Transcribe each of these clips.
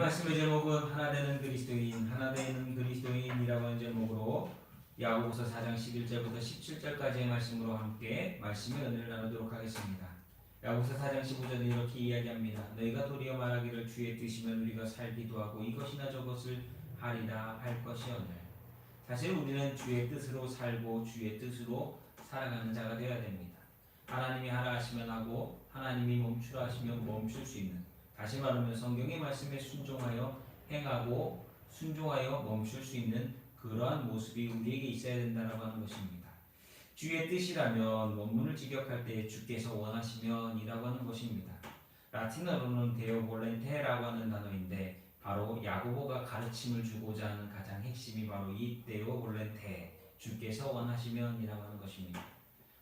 말씀의 제목은 하나 되는 그리스도인, 하나 되는 그리스도인이라고 하는 제목으로 야고보서 4장 11절부터 17절까지의 말씀으로 함께 말씀의 은혜를 나누도록 하겠습니다. 야고보서 4장 15절은 이렇게 이야기합니다. 너희가 도리어 말하기를 주의 뜻이면 우리가 살기도 하고 이것이나 저것을 하리라 할 것이오늘. 사실 우리는 주의 뜻으로 살고 주의 뜻으로 살아가는 자가 되어야 됩니다. 하나님이 하라 하시면 하고 하나님이 멈추라 하시면 멈출 수 있는, 다시 말하면 성경의 말씀에 순종하여 행하고 순종하여 멈출 수 있는 그러한 모습이 우리에게 있어야 된다고 하는 것입니다. 주의 뜻이라면 원문을 직역할 때 주께서 원하시면 이라고 하는 것입니다. 라틴어로는 데오 볼렌테라고 하는 단어인데 바로 야고보가 가르침을 주고자 하는 가장 핵심이 바로 이 데오 볼렌테, 주께서 원하시면 이라고 하는 것입니다.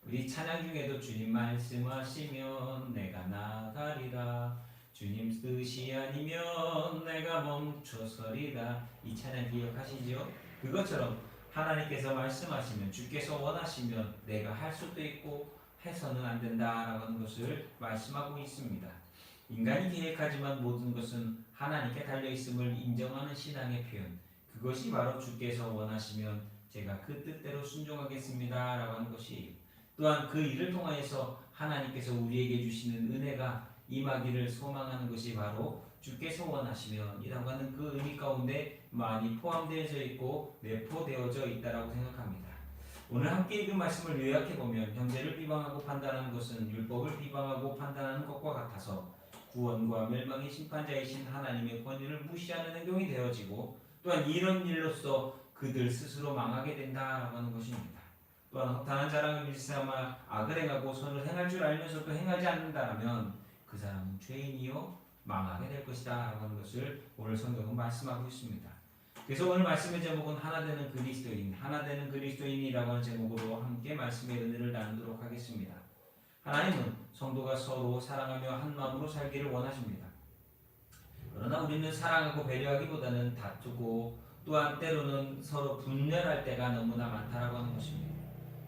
우리 찬양 중에도 주님 말씀하시면 내가 나가리라, 주님 뜻이 아니면 내가 멈춰서리라, 이 찬양 기억하시죠? 그것처럼 하나님께서 말씀하시면, 주께서 원하시면 내가 할 수도 있고 해서는 안 된다라고 하는 것을 말씀하고 있습니다. 인간이 계획하지만 모든 것은 하나님께 달려있음을 인정하는 신앙의 표현, 그것이 바로 주께서 원하시면 제가 그 뜻대로 순종하겠습니다 라고 하는 것이에요. 또한 그 일을 통하여서 하나님께서 우리에게 주시는 은혜가 임하기를 소망하는 것이 바로 주께서 원하시면 이라고 하는 그 의미 가운데 많이 포함되어져 있고 내포되어져 있다고 생각합니다. 오늘 함께 읽은 말씀을 요약해보면, 형제를 비방하고 판단하는 것은 율법을 비방하고 판단하는 것과 같아서 구원과 멸망의 심판자이신 하나님의 권위를 무시하는 행동이 되어지고, 또한 이런 일로서 그들 스스로 망하게 된다라고 하는 것입니다. 또한 허탄한 자랑을 일삼아 악을 행하고 선을 행할 줄 알면서도 행하지 않는다라면 그 사람은 죄인이요 망하게 될 것이다 라고 하는 것을 오늘 성경은 말씀하고 있습니다. 그래서 오늘 말씀의 제목은 하나 되는 그리스도인, 하나 되는 그리스도인이라고 하는 제목으로 함께 말씀의 은혜를 나누도록 하겠습니다. 하나님은 성도가 서로 사랑하며 한 마음으로 살기를 원하십니다. 그러나 우리는 사랑하고 배려하기보다는 다투고 또한 때로는 서로 분열할 때가 너무나 많다라고 하는 것입니다.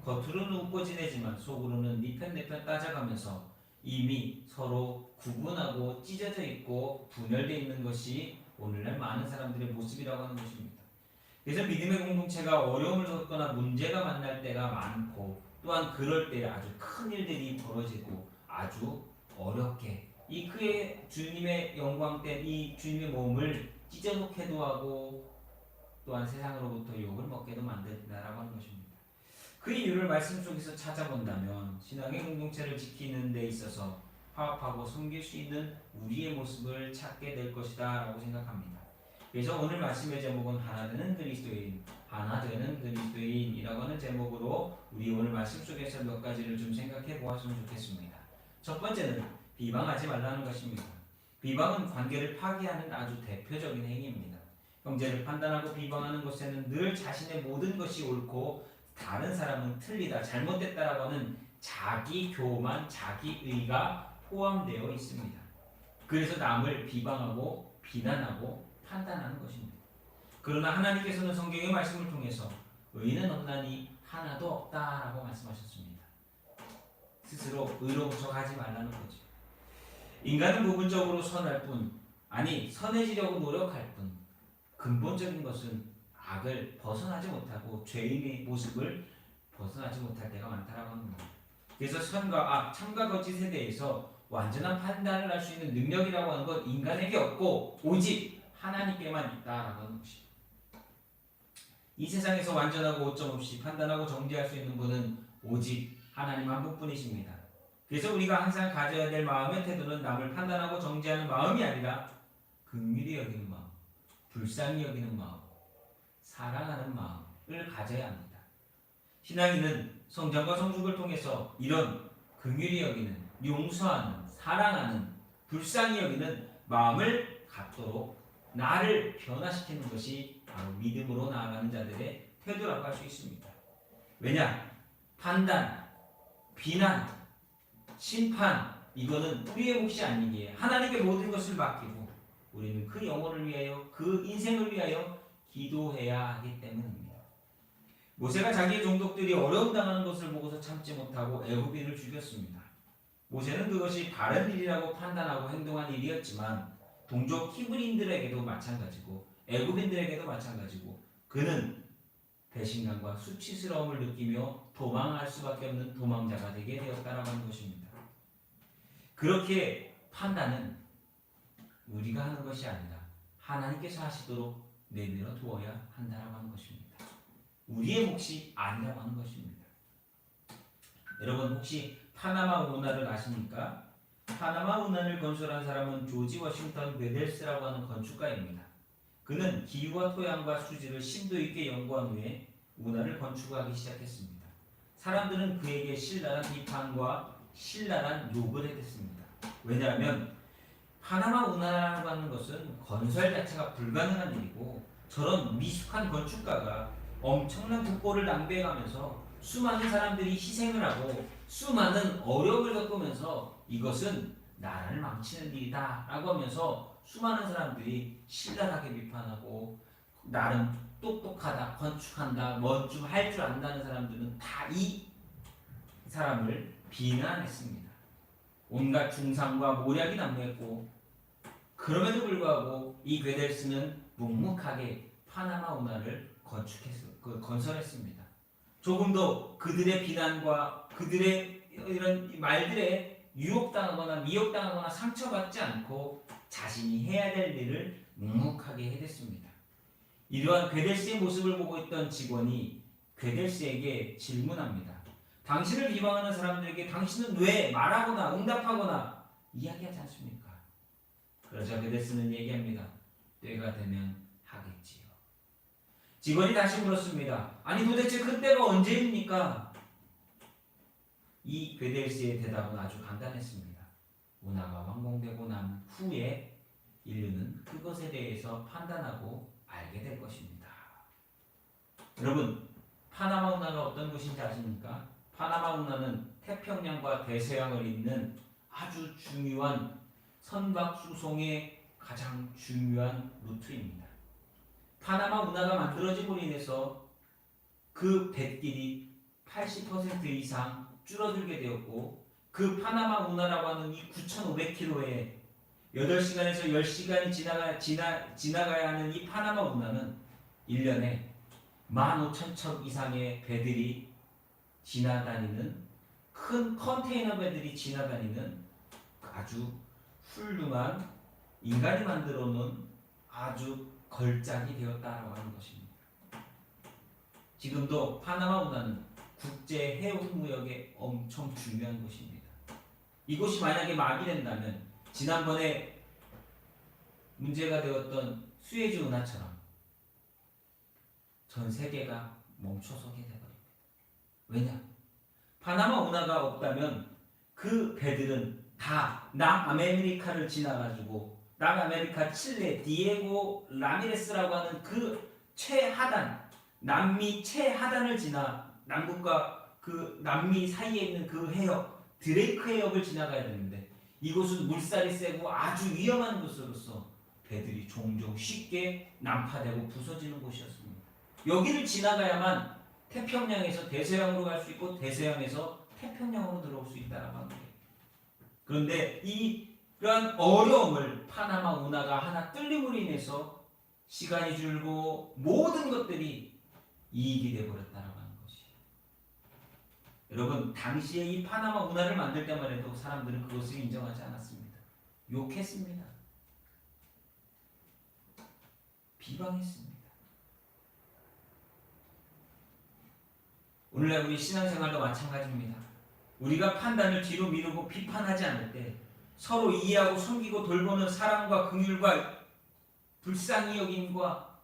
겉으로는 웃고 지내지만 속으로는 네 편 내 편 따져가면서 이미 서로 구분하고 찢어져 있고 분열되어 있는 것이 오늘날 많은 사람들의 모습이라고 하는 것입니다. 그래서 믿음의 공동체가 어려움을 겪거나 문제가 만날 때가 많고, 또한 그럴 때 아주 큰 일들이 벌어지고 아주 어렵게 이 그의 주님의 영광된 이 주님의 몸을 찢어놓게도 하고 또한 세상으로부터 욕을 먹게도 만든다라고 하는 것입니다. 그 이유를 말씀 속에서 찾아본다면 신앙의 공동체를 지키는 데 있어서 화합하고 섬길 수 있는 우리의 모습을 찾게 될 것이다 라고 생각합니다. 그래서 오늘 말씀의 제목은 하나 되는 그리스도인, 하나 되는 그리스도인이라고 하는 제목으로 우리 오늘 말씀 속에서 몇 가지를 좀 생각해 보았으면 좋겠습니다. 첫 번째는 비방하지 말라는 것입니다. 비방은 관계를 파괴하는 아주 대표적인 행위입니다. 형제를 판단하고 비방하는 것에는 늘 자신의 모든 것이 옳고 다른 사람은 틀리다, 잘못됐다라고 하는 자기 교만, 자기 의가 포함되어 있습니다. 그래서 남을 비방하고 비난하고 판단하는 것입니다. 그러나 하나님께서는 성경의 말씀을 통해서 의는 없나니 하나도 없다라고 말씀하셨습니다. 스스로 의로 부족하지 말라는 거죠. 인간은 부분적으로 선할 뿐, 아니 선해지려고 노력할 뿐, 근본적인 것은 악을 벗어나지 못하고 죄인의 모습을 벗어나지 못할 때가 많다라고 하는 겁니다. 그래서 선과 악, 참과 거짓에 대해서 완전한 판단을 할 수 있는 능력이라고 하는 것 인간에게 없고 오직 하나님께만 있다라고 하는 것입니다. 이 세상에서 완전하고 오점 없이 판단하고 정죄할 수 있는 분은 오직 하나님 한 분뿐이십니다. 그래서 우리가 항상 가져야 될 마음의 태도는 남을 판단하고 정죄하는 마음이 아니라 긍휼히 여기는 마음, 불쌍히 여기는 마음, 사랑하는 마음을 가져야 합니다. 신앙인은 성장과 성숙을 통해서 이런 긍휼히 여기는, 용서하는, 사랑하는, 불쌍히 여기는 마음을 갖도록 나를 변화시키는 것이 바로 믿음으로 나아가는 자들의 태도라고 할 수 있습니다. 왜냐? 판단, 비난, 심판, 이거는 우리의 몫이 아니기에 하나님께 모든 것을 맡기고 우리는 그 영혼을 위하여, 그 인생을 위하여 기도해야 하기 때문입니다. 모세가 자기의 종족들이 어려움 당하는 것을 보고서 참지 못하고 애굽인을 죽였습니다. 모세는 그것이 바른 일이라고 판단하고 행동한 일이었지만 동족 히브리인들에게도 마찬가지고 애굽인들에게도 마찬가지고 그는 배신감과 수치스러움을 느끼며 도망할 수밖에 없는 도망자가 되게 되었다라고 하는 것입니다. 그렇게 판단은 우리가 하는 것이 아니라 하나님께서 하시도록 내밀어 두어야 한다라고 하는 것입니다. 우리의 몫이 아니라고 하는 것입니다. 여러분 혹시 파나마 운하를 아십니까? 파나마 운하를 건설한 사람은 조지 워싱턴 웨델스라고 하는 건축가입니다. 그는 기후와 토양과 수질을 심도 있게 연구한 후에 운하를 건축하기 시작했습니다. 사람들은 그에게 신랄한 비판과 신랄한 욕을 해댔습니다. 왜냐하면 파나마 운하라고 하는 것은 건설 자체가 불가능한 일이고 저런 미숙한 건축가가 엄청난 국고를 낭비해가면서 수많은 사람들이 희생을 하고 수많은 어려움을 겪으면서 이것은 나라를 망치는 일이다 라고 하면서 수많은 사람들이 신랄하게 비판하고 나름 똑똑하다, 건축한다, 뭐 좀 할 줄 안다는 사람들은 다 이 사람을 비난했습니다. 온갖 중상과 모략이 난무했고 그럼에도 불구하고 이 괴델스는 묵묵하게 파나마 운하를 건설했습니다. 조금도 그들의 비난과 그들의 이런 말들에 유혹당하거나 미혹당하거나 상처받지 않고 자신이 해야 될 일을 묵묵하게 해댔습니다. 이러한 괴델스의 모습을 보고 있던 직원이 괴델스에게 질문합니다. 당신을 비방하는 사람들에게 당신은 왜 말하거나 응답하거나 이야기하지 않습니까? 그러자 괴델스는 얘기합니다. 때가 되면 하겠지요. 직원이 다시 물었습니다. 아니 도대체 그때가 언제입니까? 이 괴델스의 대답은 아주 간단했습니다. 운하가 완공되고 난 후에 인류는 그것에 대해서 판단하고 알게 될 것입니다. 여러분, 파나마 운하가 어떤 곳인지 아십니까? 파나마 운하는 태평양과 대서양을 잇는 아주 중요한 선박 수송의 가장 중요한 루트입니다. 파나마 운하가 만들어짐으로 인해서 그 뱃길이 80% 이상 줄어들게 되었고 그 파나마 운하라고 하는 이 9,500km에 8시간에서 10시간이 지나가야 하는 이 파나마 운하는 1년에 15,000척 이상의 배들이 지나다니는 큰 컨테이너 배들이 지나다니는 아주 훌륭한 인간이 만들어 놓은 아주 걸작이 되었다라고 하는 것입니다. 지금도 파나마 운하는 국제 해운 무역에 엄청 중요한 곳입니다. 이곳이 만약에 마비된다면 지난번에 문제가 되었던 수에즈 운하처럼 전 세계가 멈춰서게 되거든요. 왜냐? 파나마 운하가 없다면 그 배들은 다 남아메리카를 지나가지고 남아메리카 칠레 디에고 라미레스라고 하는 그 최하단 남미 최하단을 지나 남극과 그 남미 사이에 있는 그 해역 드레이크 해역을 지나가야 되는데 이곳은 물살이 세고 아주 위험한 곳으로서 배들이 종종 쉽게 난파되고 부서지는 곳이었습니다. 여기를 지나가야만 태평양에서 대서양으로 갈 수 있고 대서양에서 태평양으로 들어올 수 있다라고 하는 거예요. 그런데 이러한 어려움을 파나마 운하가 하나 뚫림으로 인해서 시간이 줄고 모든 것들이 이익이 되어버렸다라고 하는 것이. 여러분 당시에 이 파나마 운하를 만들 때만 해도 사람들은 그것을 인정하지 않았습니다. 욕했습니다. 비방했습니다. 오늘날 우리 신앙생활도 마찬가지입니다. 우리가 판단을 뒤로 미루고 비판하지 않을 때 서로 이해하고 섬기고 돌보는 사랑과 긍휼과 불쌍히 여김과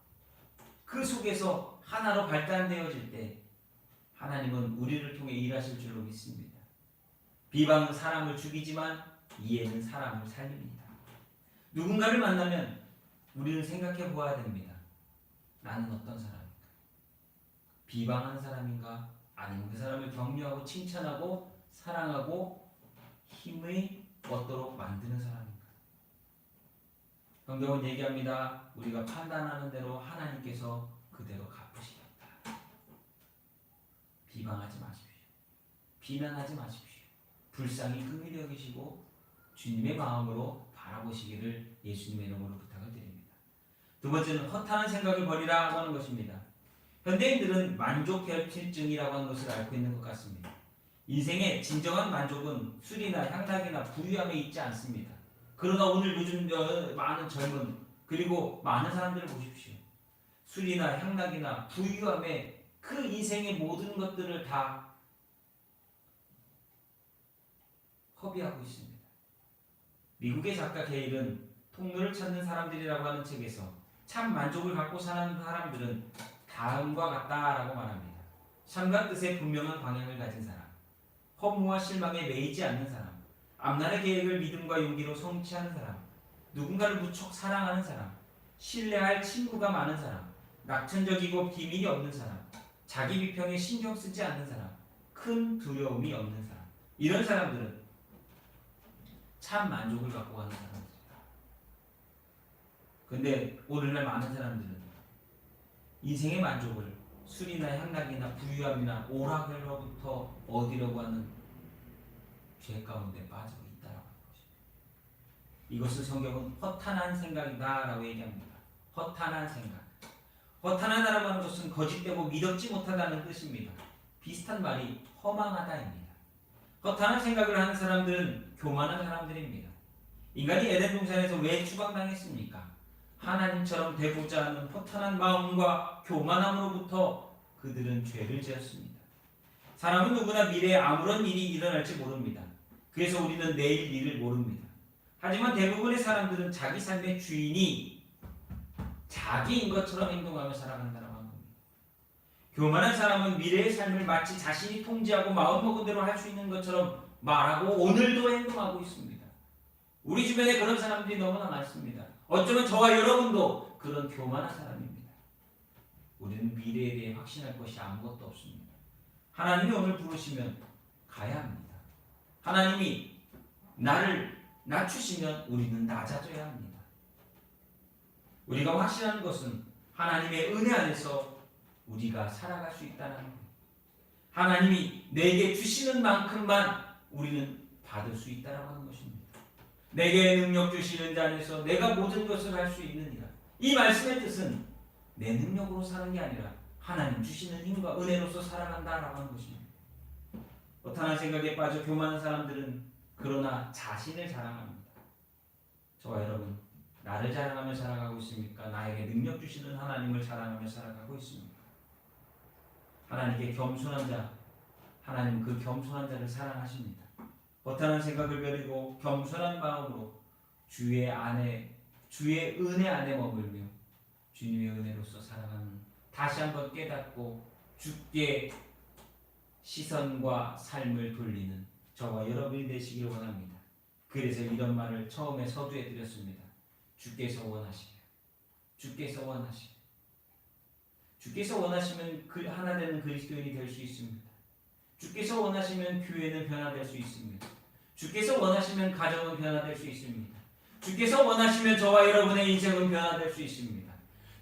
그 속에서 하나로 발단되어질 때 하나님은 우리를 통해 일하실 줄로 믿습니다. 비방은 사람을 죽이지만 이해는 사람을 살립니다. 누군가를 만나면 우리는 생각해 보아야 됩니다. 나는 어떤 사람인가? 비방하는 사람인가? 아니면 그 사람을 격려하고 칭찬하고 사랑하고 힘을 얻도록 만드는 사람인가? 성경은 얘기합니다. 우리가 판단하는 대로 하나님께서 그대로 갚으시겠다. 비방하지 마십시오. 비난하지 마십시오. 불쌍히 긍휼히 여기시고 주님의 마음으로 바라보시기를 예수님의 이름으로 부탁을 드립니다. 두 번째는 허탄한 생각을 버리라고 하는 것입니다. 현대인들은 만족 결핍증이라고 하는 것을 앓고 있는 것 같습니다. 인생의 진정한 만족은 술이나 향락이나 부유함에 있지 않습니다. 그러나 오늘 요즘 많은 젊은 그리고 많은 사람들을 보십시오. 술이나 향락이나 부유함에 그 인생의 모든 것들을 다 허비하고 있습니다. 미국의 작가 게일은 통로를 찾는 사람들이라고 하는 책에서 참 만족을 갖고 사는 사람들은 다음과 같다라고 말합니다. 삶과 뜻의 분명한 방향을 가진 사람, 허무와 실망에 매이지 않는 사람, 앞날의 계획을 믿음과 용기로 성취하는 사람, 누군가를 무척 사랑하는 사람, 신뢰할 친구가 많은 사람, 낙천적이고 비밀이 없는 사람, 자기 비평에 신경 쓰지 않는 사람, 큰 두려움이 없는 사람, 이런 사람들은 참 만족을 갖고 가는 사람들입니다. 근데 오늘날 많은 사람들은 인생의 만족을 술이나 향락이나 부유함이나 오락으로부터 얻으려고 하는 죄 가운데 빠져 있다라고 하는 것입니다. 이것을 성경은 허탄한 생각이다라고 얘기합니다. 허탄한 생각. 허탄하다라고 하는 것은 거짓되고 믿었지 못하다는 뜻입니다. 비슷한 말이 허망하다입니다. 허탄한 생각을 하는 사람들은 교만한 사람들입니다. 인간이 에덴 동산에서 왜 추방당했습니까? 하나님처럼 되고자 하는 허탄한 마음과 교만함으로부터 그들은 죄를 지었습니다. 사람은 누구나 미래에 아무런 일이 일어날지 모릅니다. 그래서 우리는 내일 일을 모릅니다. 하지만 대부분의 사람들은 자기 삶의 주인이 자기인 것처럼 행동하며 살아간다고 하는 겁니다. 교만한 사람은 미래의 삶을 마치 자신이 통제하고 마음먹은 대로 할 수 있는 것처럼 말하고 오늘도 행동하고 있습니다. 우리 주변에 그런 사람들이 너무나 많습니다. 어쩌면 저와 여러분도 그런 교만한 사람입니다. 우리는 미래에 대해 확신할 것이 아무것도 없습니다. 하나님이 오늘 부르시면 가야 합니다. 하나님이 나를 낮추시면 우리는 낮아져야 합니다. 우리가 확신하는 것은 하나님의 은혜 안에서 우리가 살아갈 수 있다는 겁니다. 하나님이 내게 주시는 만큼만 우리는 받을 수 있다는 하는 것입니다. 내게 능력 주시는 자 안에서 내가 모든 것을 할 수 있느니라. 이 말씀의 뜻은 내 능력으로 사는 게 아니라 하나님 주시는 힘과 은혜로서 살아간다라고 하는 것입니다. 허탄한 생각에 빠져 교만한 사람들은 그러나 자신을 자랑합니다. 저와 여러분, 나를 자랑하며 살아가고 있습니까? 나에게 능력 주시는 하나님을 자랑하며 살아가고 있습니까? 하나님께 겸손한 자, 하나님 그 겸손한 자를 사랑하십니다. 허탄한 생각을 버리고 겸손한 마음으로 주의 은혜 안에 머물며 주님의 은혜로서 살아가는, 다시 한번 깨닫고 주께 시선과 삶을 돌리는 저와 여러분이 되시길 원합니다. 그래서 이런 말을 처음에 서두에 드렸습니다. 주께서 원하시며, 주께서 원하시며, 주께서 원하시면 그 하나 되는 그리스도인이 될 수 있습니다. 주께서 원하시면 교회는 변화될 수 있습니다. 주께서 원하시면 가정은 변화될 수 있습니다. 주께서 원하시면 저와 여러분의 인생은 변화될 수 있습니다.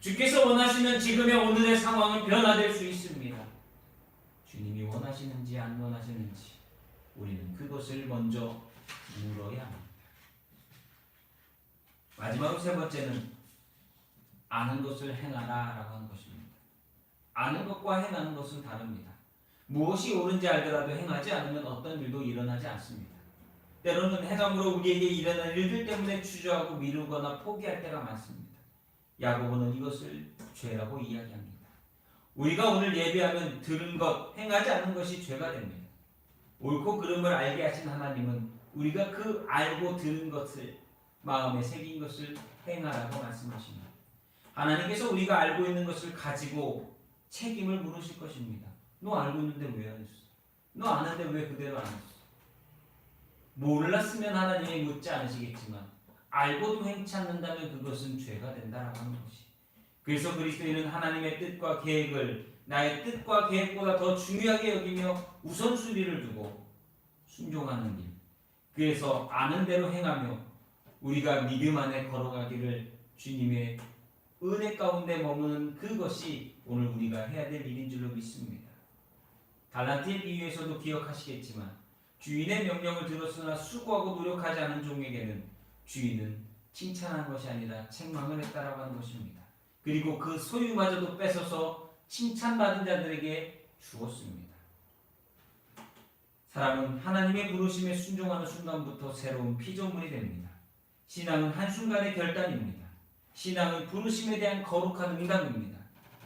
주께서 원하시면 지금의 오늘의 상황은 변화될 수 있습니다. 주님이 원하시는지 안 원하시는지 우리는 그것을 먼저 물어야 합니다. 마지막으로 세 번째는 아는 것을 행하라라고 하는 것입니다. 아는 것과 행하는 것은 다릅니다. 무엇이 옳은지 알더라도 행하지 않으면 어떤 일도 일어나지 않습니다. 때로는 행함으로 우리에게 일어난 일들 때문에 주저하고 미루거나 포기할 때가 많습니다. 야고보는 이것을 죄라고 이야기합니다. 우리가 오늘 예배하면 들은 것, 행하지 않는 것이 죄가 됩니다. 옳고 그름을 알게 하신 하나님은 우리가 그 알고 들은 것을, 마음에 새긴 것을 행하라고 말씀하십니다. 하나님께서 우리가 알고 있는 것을 가지고 책임을 물으실 것입니다. 너 알고 있는데 왜 안 했어? 너 아는데 왜 그대로 안 했어? 몰랐으면 하나님이 묻지 않으시겠지만 알고도 행치 않는다면 그것은 죄가 된다라고 하는 것이. 그래서 그리스도인은 하나님의 뜻과 계획을 나의 뜻과 계획보다 더 중요하게 여기며 우선순위를 두고 순종하는 길. 그래서 아는 대로 행하며 우리가 믿음 안에 걸어가기를 주님의 은혜 가운데 머무는 그것이 오늘 우리가 해야 될 일인 줄로 믿습니다. 달란트의 비유에서도 기억하시겠지만 주인의 명령을 들었으나 수고하고 노력하지 않은 종에게는 주인은 칭찬한 것이 아니라 책망을 했다라고 하는 것입니다. 그리고 그 소유마저도 뺏어서 칭찬받은 자들에게 주었습니다. 사람은 하나님의 부르심에 순종하는 순간부터 새로운 피조물이 됩니다. 신앙은 한순간의 결단입니다. 신앙은 부르심에 대한 거룩한 응답입니다.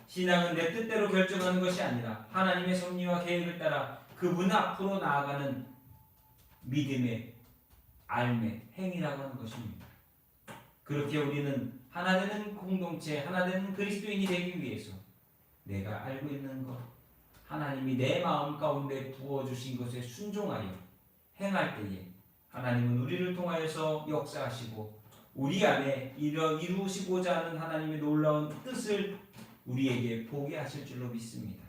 신앙은 내 뜻대로 결정하는 것이 아니라 하나님의 섭리와 계획을 따라 그분 앞으로 나아가는 믿음의 알매, 행위라고 하는 것입니다. 그렇게 우리는 하나 되는 공동체, 하나 되는 그리스도인이 되기 위해서 내가 알고 있는 것, 하나님이 내 마음 가운데 부어주신 것에 순종하여 행할 때에 하나님은 우리를 통하여서 역사하시고 우리 안에 이루시고자 하는 하나님의 놀라운 뜻을 우리에게 보게 하실 줄로 믿습니다.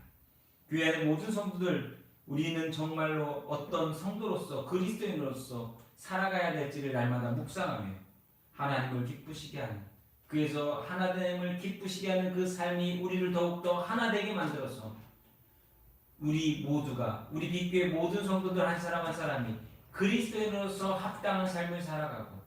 교회 안의 모든 성도들, 우리는 정말로 어떤 성도로서 그리스도인으로서 살아가야 될지를 날마다 묵상하며 하나님을 기쁘시게 하는, 그래서 하나님을 기쁘시게 하는 그 삶이 우리를 더욱더 하나 되게 만들어서 우리 모두가, 우리 빅교회 모든 성도들 한 사람 한 사람이 그리스도인으로서 합당한 삶을 살아가고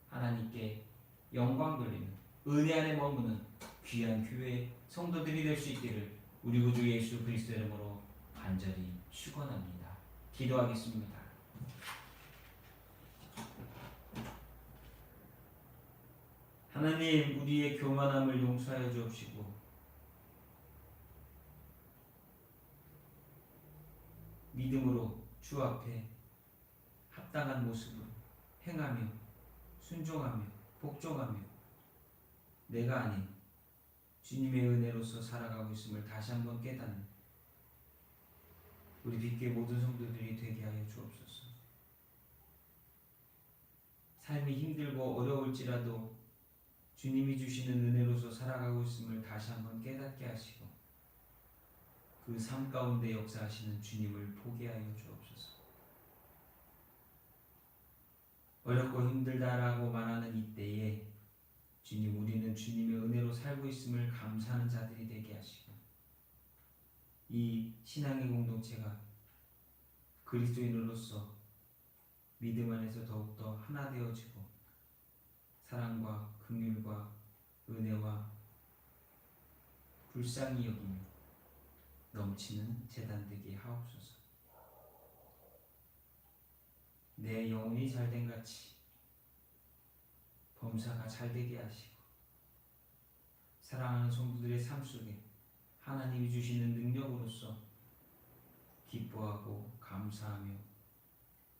하나님께 영광 돌리는, 은혜 안에 머무는 귀한 교회 성도들이 될 수 있기를 우리 구주 예수 그리스도 이름으로 간절히 축원합니다. 기도하겠습니다. 하나님, 우리의 교만함을 용서하여 주옵시고 믿음으로 주 앞에 합당한 모습으로 행하며 순종하며 복종하며 내가 아닌 주님의 은혜로서 살아가고 있음을 다시 한번 깨닫는 우리 빅교회 모든 성도들이 되게 하여 주옵소서. 삶이 힘들고 어려울지라도 주님이 주시는 은혜로서 살아가고 있음을 다시 한번 깨닫게 하시고 그 삶 가운데 역사하시는 주님을 보게 하여 주옵소서. 어렵고 힘들다라고 말하는 이때에 주님, 우리는 주님의 은혜로 살고 있음을 감사하는 자들이 되게 하시고 이 신앙의 공동체가 그리스도인으로서 믿음 안에서 더욱더 하나 되어지고 사랑과 긍휼과 은혜와 불쌍히 여기며 넘치는 제단 되게 하옵소서. 내 영혼이 잘된 같이 범사가 잘되게 하시고 사랑하는 성도들의 삶 속에 하나님이 주시는 능력으로서 기뻐하고 감사하며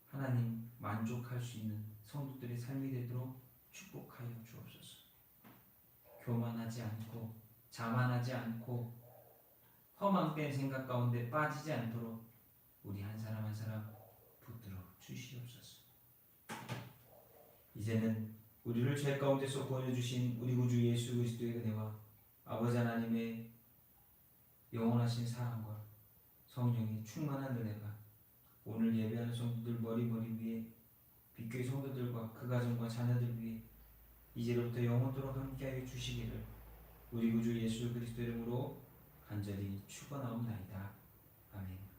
하나님 만족할 수 있는 성도들의 삶이 되도록 축복하여 주옵소서. 교만하지 않고 자만하지 않고 허망된 생각 가운데 빠지지 않도록 우리 한 사람 한 사람 붙들어 주시옵소서. 이제는 우리를 죄 가운데서 구원해주신 우리 구주 예수 그리스도의 은혜와 아버지 하나님의 영원하신 사랑과 성령의 충만한 은혜가 오늘 예배하는 성도들 머리 위에 빅교회 성도들과 그 가정과 자녀들 위에 이제로부터 영원토록 함께하여 주시기를 우리 구주 예수 그리스도 이름으로 간절히 축원하옵나이다. 아멘.